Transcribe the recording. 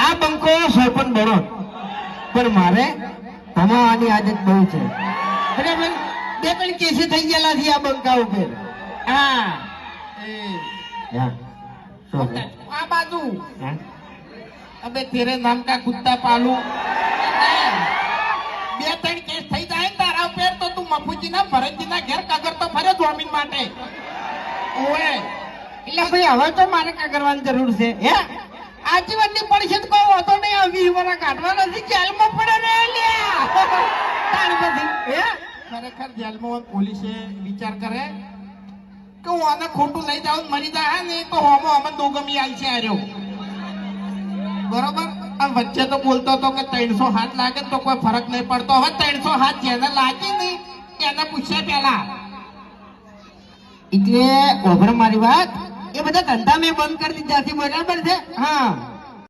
આ બંકો સરપંચ બનો પણ મારે ભમાવાની આદત બહુ છે બરાબર. બે ત્રણ કેસે થઈ ગયેલા છે આ બંકા ઉપર. હા આ બાજુ અબે તેરે નામ કા કુત્તા પાલુ. બે ત્રણ કેસ થઈ જાય ને તારા ઉપર તો તું મફુજીના ભરતજીના ઘેર કગરતો ફરે જમીન માટે. ઓએ એટલે ભાઈ હવે તો મારે કા કરવાની જરૂર છે હે. આજીવનની પડશે તો કોઈ હોતો નહીં. આ 20 વર્ષ કાઢવા નથી જેલમાં પડે ને લ્યા તાણ પછી હે. ખરેખર જેલમાં પોલીસે વિચાર કરે કે હું આને ખોટું લઈ જાઉં મરી જાય ને તો હોમો અમે દોગમી આવી છે આર્યો બરોબર. આ વચ્ચે તો બોલતો હતો કે 300 હાથ લાગે તો કોઈ ફરક નહીં પડતો. હવે 300 હાથ જેને લાગી નહીં એને પૂછ્યા પેલા. એટલે ઓભર મારી વાત એ બધા ધંધા મેં બંધ કરી દીધા છે બરાબર છે. હા